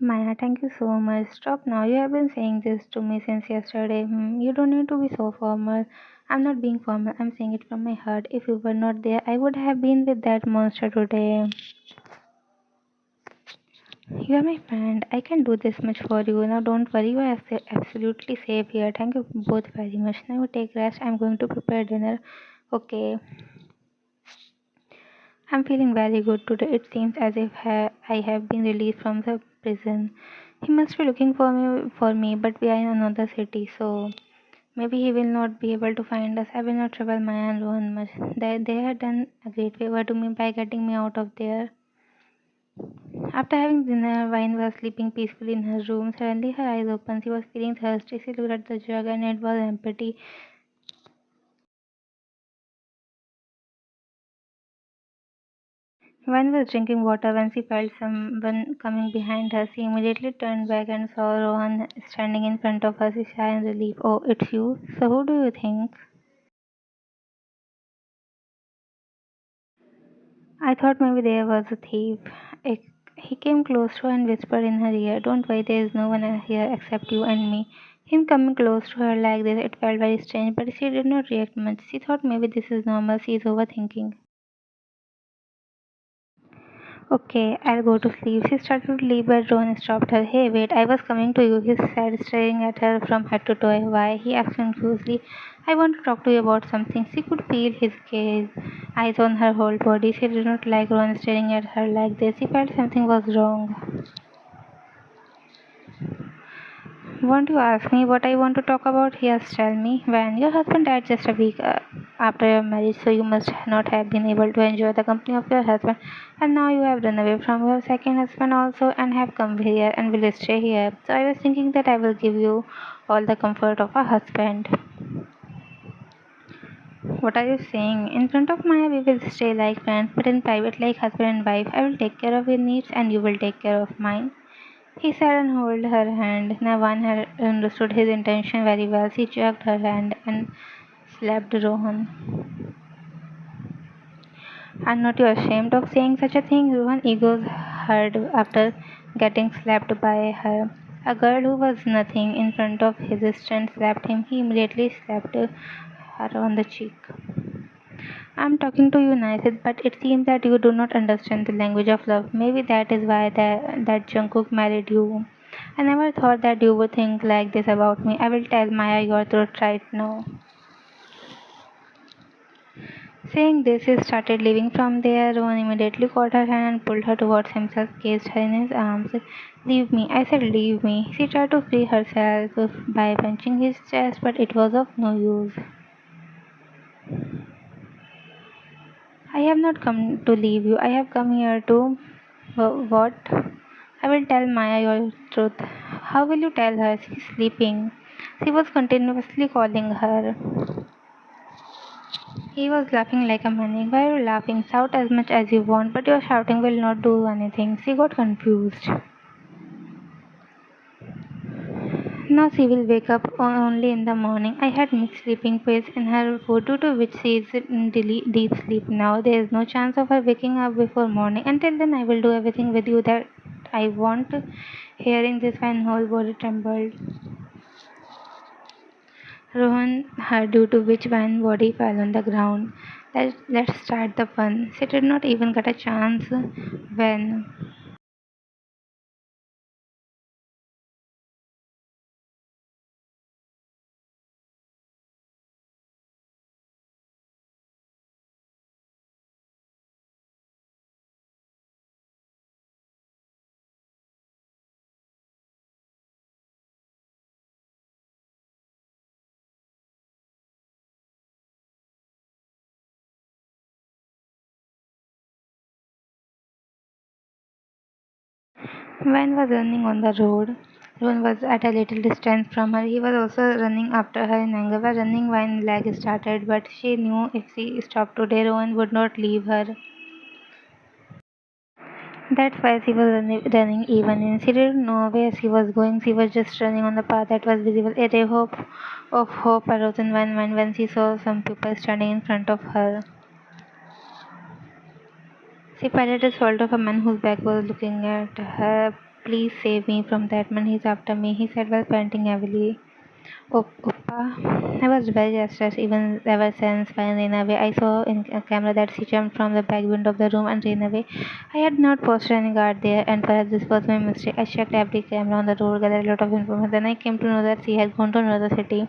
Maya, thank you so much. Stop now. You have been saying this to me since yesterday. You don't need to be so formal. I'm not being formal. I'm saying it from my heart. If you were not there, I would have been with that monster today. You are my friend. I can do this much for you. Now don't worry. You are absolutely safe here. Thank you both very much. Now take rest. I'm going to prepare dinner. Okay. I'm feeling very good today. It seems as if I have been released from the prison. He must be looking for me, but we are in another city, so maybe he will not be able to find us. I will not trouble Maya and Rohan much. They had done a great favor to me by getting me out of there. After having dinner, Vine was sleeping peacefully in her room. Suddenly, her eyes opened. She was feeling thirsty. She looked at the jug, and it was empty. Vine was drinking water when she felt someone coming behind her. She immediately turned back and saw Rohan standing in front of her. She sighed in relief. Oh, it's you? So, who do you think? I thought maybe there was a thief. I- He came close to her and whispered in her ear, don't worry, there is no one here except you and me. Him coming close to her like this, it felt very strange, but she did not react much. She thought maybe this is normal, she is overthinking. Okay, I'll go to sleep. She started to leave, but Ron stopped her. Hey, wait, I was coming to you. He said, staring at her from head to toe. Why? He asked confusely. I want to talk to you about something. She could feel his gaze, eyes on her whole body. She did not like Ron staring at her like this. She felt something was wrong. Won't you ask me what I want to talk about? Yes, tell me. When your husband died just a week after your marriage, so you must not have been able to enjoy the company of your husband, and now you have run away from your second husband also, and have come here and will stay here. So I was thinking that I will give you all the comfort of a husband. What are you saying? In front of Maya, we will stay like friends, but in private, like husband and wife. I will take care of your needs, and you will take care of mine. He sat and held her hand. Navan had understood his intention very well. She jerked her hand and slapped Rohan. "Are not you ashamed of saying such a thing?" Rohan's ego hurt after getting slapped by her. A girl who was nothing in front of his strength slapped him. He immediately slapped her on the cheek. I'm talking to you nice, but it seems that you do not understand the language of love. Maybe that is why that Jungkook married you. I never thought that you would think like this about me. I will tell Maya your truth right now. Saying this, he started leaving from there. Rowan immediately caught her hand and pulled her towards himself, caged her in his arms. Leave me, I said, leave me. She tried to free herself by punching his chest, but it was of no use. I have not come to leave you. I have come here to. What? I will tell Maya your truth. How will you tell her? She's sleeping. She was continuously calling her. He was laughing like a maniac. Why are you laughing? Shout as much as you want, but your shouting will not do anything. She got confused. Now she will wake up only in the morning. I had mixed sleeping pills in her food, due to which she is in deep sleep now. There is no chance of her waking up before morning. Until then, I will do everything with you that I want. Hearing this, my whole body trembled. Rohan heard, due to which one body fell on the ground. Let's start the fun. She did not even get a chance when was running on the road. Rohan was at a little distance from her. He was also running after her in anger. While running, Vine's leg started, but she knew if she stopped today, Rohan would not leave her. That's why she was running even in. She didn't know where she was going. She was just running on the path that was visible. A ray of hope arose in Vine's mind when she saw some people standing in front of her. She patted the shoulder of a man whose back was looking at her. please save me from that man. He's after me, he said while panting heavily. Oppa, I was very restless even ever since I ran away. I saw in a camera that she jumped from the back window of the room and ran away. I had not posted any guard there, and perhaps this was my mistake. I checked every camera on the road, gathered a lot of information. Then I came to know that she had gone to another city.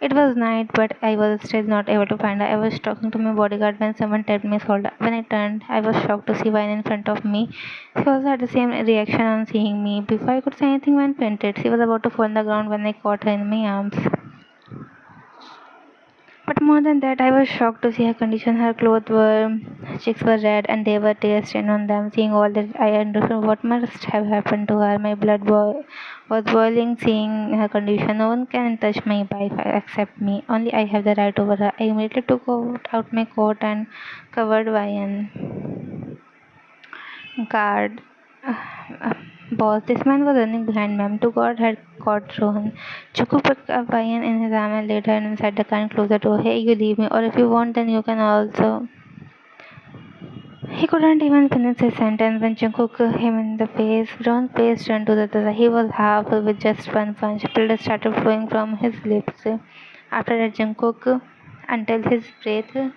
It was night, but I was still not able to find her. I was talking to my bodyguard when someone tapped my shoulder. When I turned, I was shocked to see Vine in front of me. She also had the same reaction on seeing me. Before I could say anything, Vine fainted. She was about to fall on the ground when I caught her in my arms. But more than that, I was shocked to see her condition. Her clothes were, cheeks were red, and there were tears stained on them. Seeing all that, I understood what must have happened to her. My was boiling seeing her condition. No one can touch my wife except me. Only I have the right over her. I immediately took out my coat and covered Ryan. Guard. Boss, this man was running behind ma'am. To God had caught Rohan. Jungkook picked up Ryan in his arm and laid her inside the car and closed the door. Hey, you leave me, or if you want, then you can also. He couldn't even finish his sentence when Jungkook hit him in the face. Ron's face turned to the other side. He was half with just one punch. Blood started flowing from his lips. After that, Jungkook, until his breath,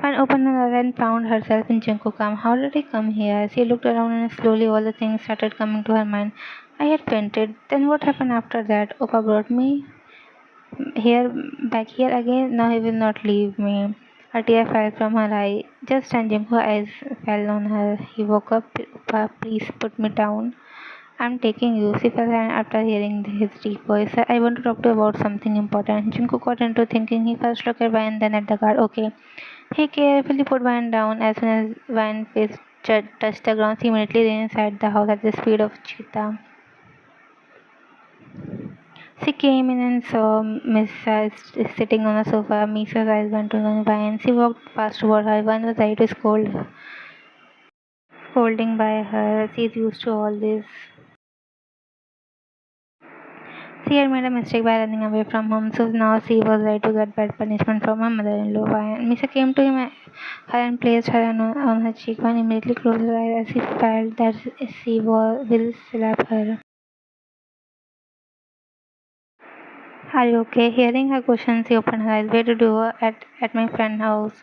and opened another and found herself in Jungkook's arms. How did he come here? She looked around and slowly all the things started coming to her mind. I had fainted. Then what happened after that? Opa brought me here back here again. Now he will not leave me. A tear fell from her eye. Just then Jungkook's eyes fell on her. He woke up. Opa, please put me down. I'm taking you. She fell silent after hearing his deep voice. I want to talk to you about something important. Jungkook got into thinking. He first looked at Ryan, then at the guard. Okay. He carefully put Van down. As soon as Van's face touched the ground, he immediately ran inside the house at the speed of cheetah. She came in and saw Misha sitting on a sofa. Misha's eyes went to Van. She walked fast toward her. Van was ready to scolding by her. She's used to all this. She had made a mistake by running away from home, so now she was ready to get bad punishment from her mother-in-law. Misha came to her and placed her on her cheek. One immediately closed her eyes as she felt that will slap her. Are you okay? Hearing her question, she opened her eyes. Where did you go? At my friend's house.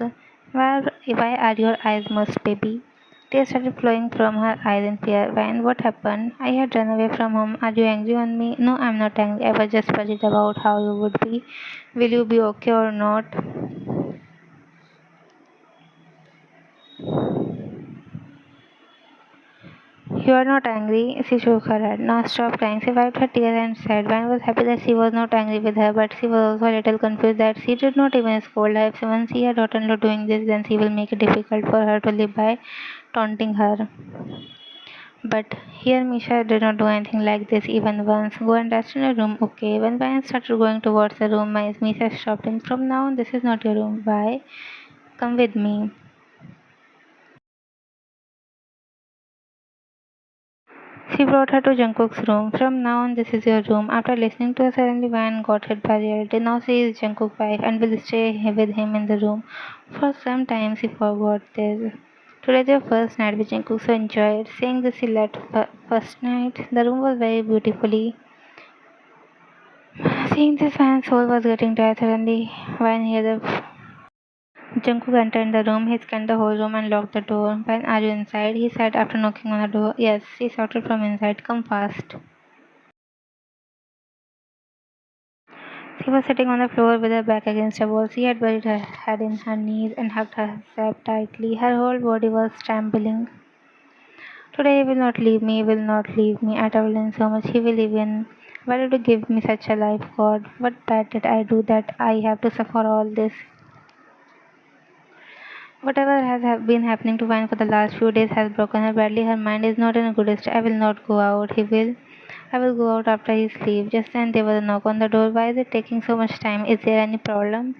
Why are your eyes moist, baby? Tears started flowing from her eyes in fear. When what happened? I had run away from home. Are you angry on me? No, I'm not angry. I was just worried about how you would be. Will you be okay or not? You are not angry, she shook her head. Now stop crying. She wiped her tears and said. Van was happy that she was not angry with her, but she was also a little confused that she did not even scold her. If someone see her daughter-in-law doing this, then she will make it difficult for her to live by taunting her. But here Misha did not do anything like this even once. Go and rest in your room, okay? When Van started going towards the room, Misha stopped him. From now on, this is not your room. Why? Come with me. She brought her to Jungkook's room. From now on, this is your room. After listening to her, suddenly Van got hit by reality. Now she is Jungkook's wife and will stay with him in the room. For some time, she forgot this. Today's your first night with Jungkook, so enjoy it. Saying this, she left first night. The room was very beautifully. Seeing this, Van's soul was getting tired. Suddenly, Van heard the Jungkook entered the room. He scanned the whole room and locked the door. When are you inside? He said after knocking on the door. Yes, she shouted from inside. Come fast. She was sitting on the floor with her back against a wall. She had buried her head in her knees and hugged herself tightly. Her whole body was trembling. Today he will not leave me, he will not leave me. I told him so much. He will even. Why did you give me such a life, God? What bad did I do that I have to suffer all this? Whatever has been happening to Vine for the last few days has broken her badly. Her mind is not in a good state. I will not go out. He will. I will go out after he sleeps. Just then there was a knock on the door. Why is it taking so much time? Is there any problem?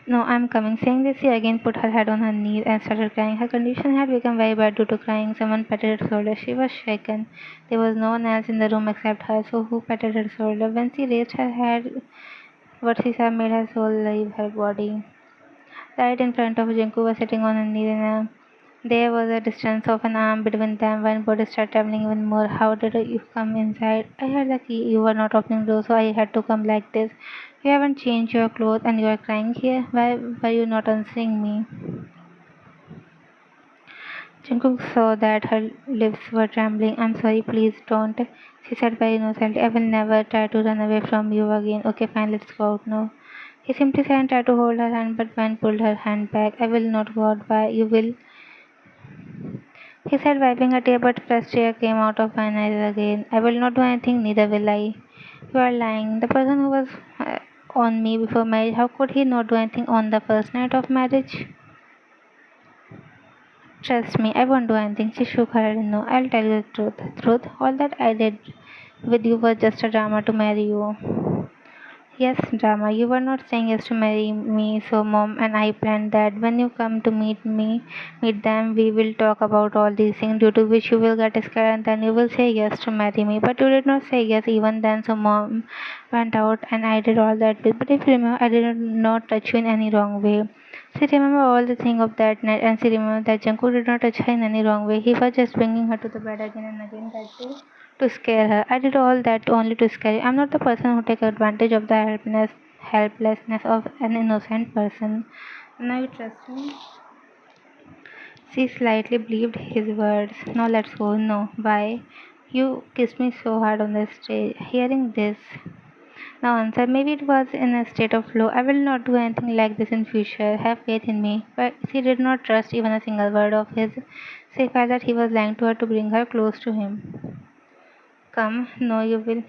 No, I'm coming. Saying this, she again put her head on her knees and started crying. Her condition had become very bad due to crying. Someone patted her shoulder. She was shaken. There was no one else in the room except her, so who patted her shoulder? When she raised her head, what she saw made her soul leave her body. Right in front of Jungkook was sitting on a knee in a there was a distance of an arm between them when body started traveling even more. How did you come inside? I had the key. You were not opening doors, so I had to come like this. You haven't changed your clothes and you are crying here. Why were you not answering me? Jungkook saw that her lips were trembling. I'm sorry, please don't. She said very innocently. I will never try to run away from you again. Okay, fine, let's go out now. He simply said and tried to hold her hand, but Van pulled her hand back. I will not go out. Why? You will. He said, wiping a tear, but fresh tear came out of my eyes again. I will not do anything, neither will I. You are lying. The person who was on me before marriage, how could he not do anything on the first night of marriage? Trust me, I won't do anything. She shook her head. No, I'll tell you the truth. Truth, all that I did with you was just a drama to marry you. Yes, drama. You were not saying yes to marry me, so mom and I planned that when you come to meet them, we will talk about all these things due to which you will get scared and then you will say yes to marry me. But you did not say yes even then, so mom went out and I did all that with. But if you remember, I did not touch you in any wrong way. She remembered all the thing of that night and she remembered that Jungkook did not touch her in any wrong way. He was just bringing her to the bed again and again, that too to scare her. I did all that only to scare you. I'm not the person who takes advantage of the helplessness of an innocent person. Now you trust me? She slightly believed his words. Now let's go. No. Why? You kissed me so hard on the stage. Hearing this, now answer. Maybe it was in a state of flow. I will not do anything like this in future. Have faith in me. But she did not trust even a single word of his. She felt that he was lying to her to bring her close to him. Come, no, you will.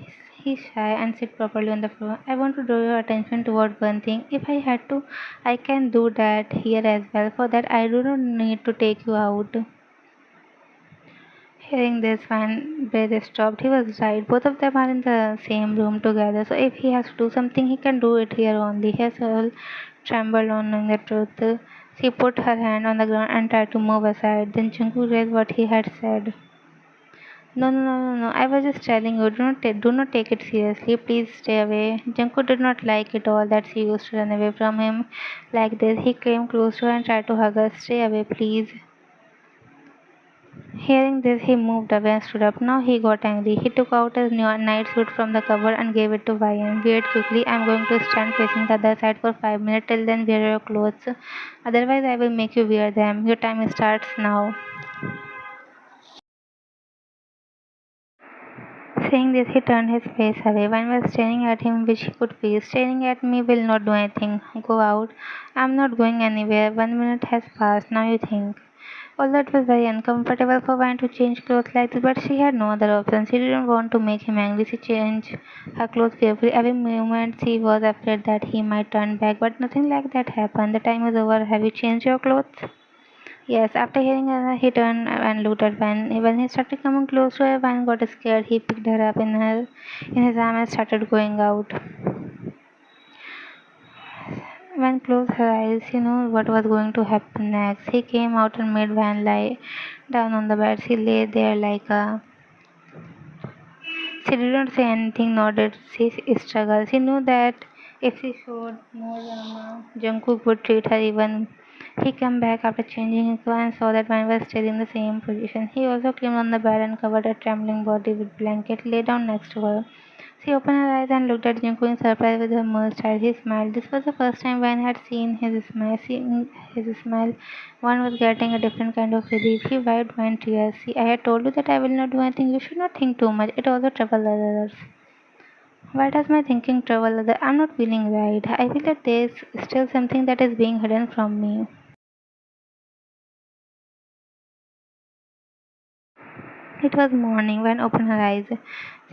He's shy and sit properly on the floor. I want to draw your attention toward one thing. If I had to, I can do that here as well. For that, I do not need to take you out. Hearing this, Van breath stopped. He was right. Both of them are in the same room together. So if he has to do something, he can do it here only. His soul trembled on knowing the truth. She put her hand on the ground and tried to move aside. Then Jungkook read what he had said. No, no, no, no, no. I was just telling you, do not take it seriously. Please stay away. Junko did not like it all that she used to run away from him like this. He came close to her and tried to hug her. Stay away, please. Hearing this, he moved away and stood up. Now he got angry. He took out his new night suit from the cupboard and gave it to Vian. Wear it quickly. I'm going to stand facing the other side for 5 minutes. Till then, wear your clothes. Otherwise, I will make you wear them. Your time starts now. Saying this, he turned his face away. One was staring at him, which he could feel. Staring at me will not do anything. Go out. I'm not going anywhere. 1 minute has passed. Now you think. Although it was very uncomfortable for Van to change clothes like this, but she had no other option. She didn't want to make him angry. She changed her clothes carefully. Every moment she was afraid that he might turn back, but nothing like that happened. The time is over. Have you changed your clothes? Yes, after hearing her, he turned and looked at Van. When he started coming close to her, Van got scared. He picked her up in his arm and started going out. Van closed her eyes. He knew what was going to happen next. He came out and made Van lie down on the bed. She lay there like a. She did not say anything, nor did she struggle. She knew that if she showed more drama, Jungkook would treat her even. He came back after changing his clothes and saw that man was still in the same position. He also climbed on the bed and covered her trembling body with blanket, lay down next to her. She opened her eyes and looked at Jungkook in surprise with her merged eyes. He smiled. This was the first time Van had seen his smile. Seeing his smile, one was getting a different kind of relief. He wiped Van's tears. See, I had told you that I will not do anything. You should not think too much. It also troubles others. Why does my thinking trouble others? I'm not feeling right. I feel that there's still something that is being hidden from me. It was morning when opened her eyes.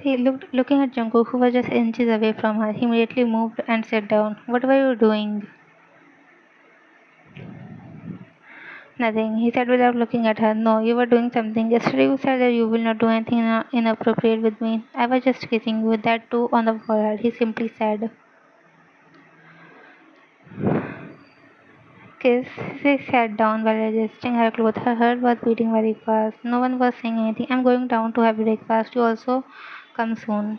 She looked looking at Jungkook, who was just inches away from her. He immediately moved and sat down. What were you doing? Nothing, he said without looking at her. No, you were doing something. Yesterday you said that you will not do anything inappropriate with me. I was just kissing you, that too on the forehead. He simply said. Kiss. She sat down while adjusting her clothes. Her heart was beating very fast. No one was saying anything. I'm going down to have breakfast. You also come soon.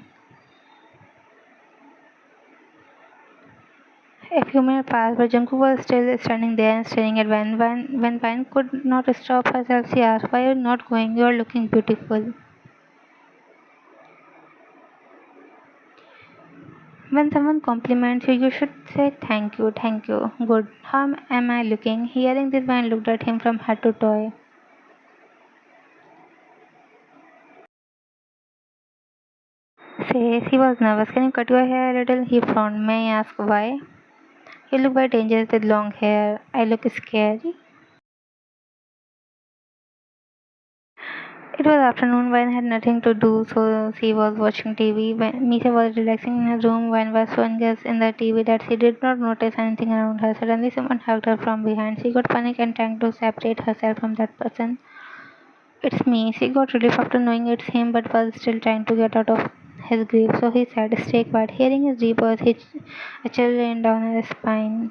A few minutes passed, but Jungkook was still standing there and staring at Van. When Van could not stop herself, she asked, "Why are you not going? You are looking beautiful." When someone compliments you, you should say thank you, thank you. Good. How am I looking? Hearing this, Van looked at him from head to toe. Says he was nervous. Can you cut your hair a little? He frowned. May I ask why? You look very dangerous with long hair. I look scary. It was afternoon. Vine had nothing to do, so she was watching TV. When Misha was relaxing in her room, Vine was so engaged in the TV that she did not notice anything around her. Suddenly, someone hugged her from behind. She got panic and trying to separate herself from that person. It's me. She got relief after knowing it's him, but was still trying to get out of his grief. So he said, "Stay quiet." Hearing his deep voice, a chill ran down her spine.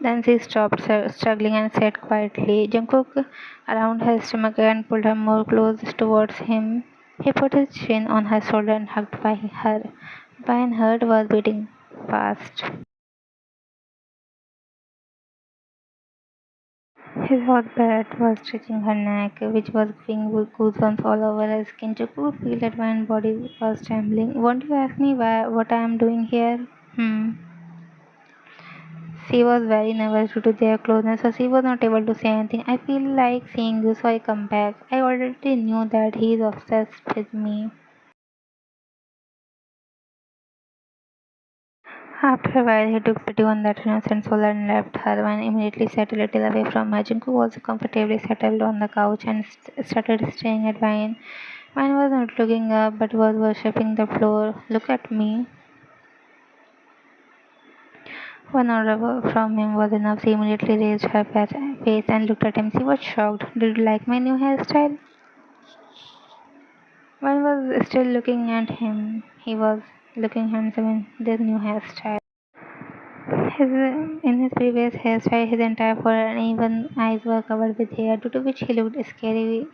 Then she stopped struggling and said quietly. Jungkook around her stomach and pulled her more close towards him. He put his chin on her shoulder and hugged by her. By's heart was beating fast. His hot breath was stretching her neck, which was giving goosebumps all over her skin. Jungkook could feel that my body was trembling. Won't you ask me what I am doing here? Hmm. She was very nervous due to their closeness, so she was not able to say anything. I feel like seeing you, so I come back. I already knew that he is obsessed with me. After a while, he took pity on that innocent soul and left her and immediately sat a little away from her. Junko was comfortably settled on the couch and started staring at Vine. Vine was not looking up but was worshipping the floor. Look at me. One order from him was enough. She immediately raised her face and looked at him. She was shocked. Did you like my new hairstyle? One was still looking at him. He was looking handsome in this new hairstyle. In his previous hairstyle, his entire forehead and even eyes were covered with hair, due to which he looked scary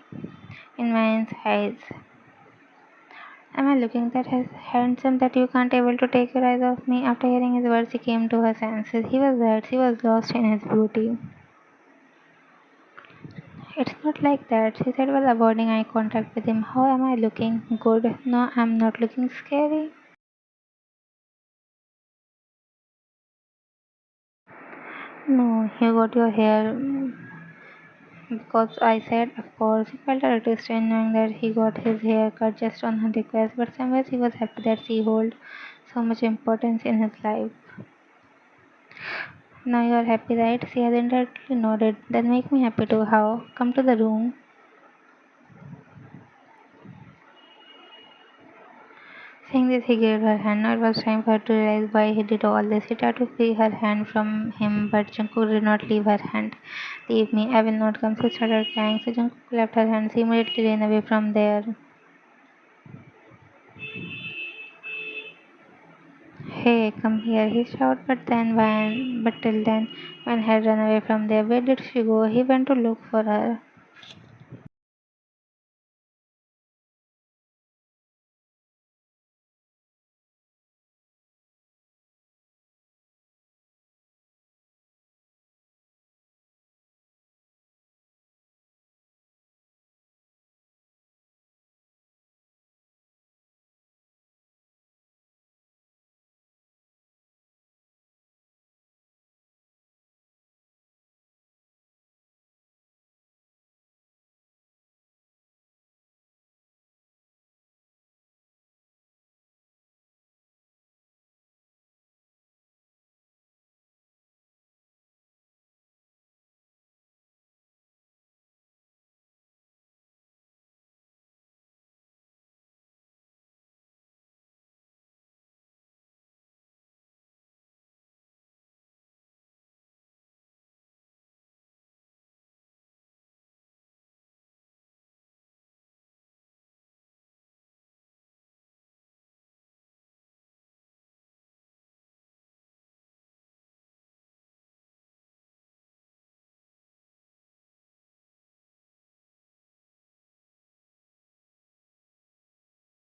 in man's eyes. Am I looking that handsome that you can't able to take your eyes off me? After hearing his words, she came to her senses. He was right. She was lost in his beauty. It's not like that, she said while avoiding eye contact with him. How am I looking? Good. No, I'm not looking scary. No, you got your hair because I said, of course. He felt a little strange knowing that he got his hair cut just on her request, but somewhere he was happy that she held so much importance in his life. Now you are happy, right? She has indirectly nodded. Then make me happy too. How? Come to the room. Saying this, he gave her hand. Now it was time for her to realize why he did all this. He tried to free her hand from him, but Jungkook did not leave her hand. Leave me, I will not come. She started crying, so Jungkook left her hand. She immediately ran away from there. Hey, come here, he shouted, but till then, Van had run away from there. Where did she go? He went to look for her.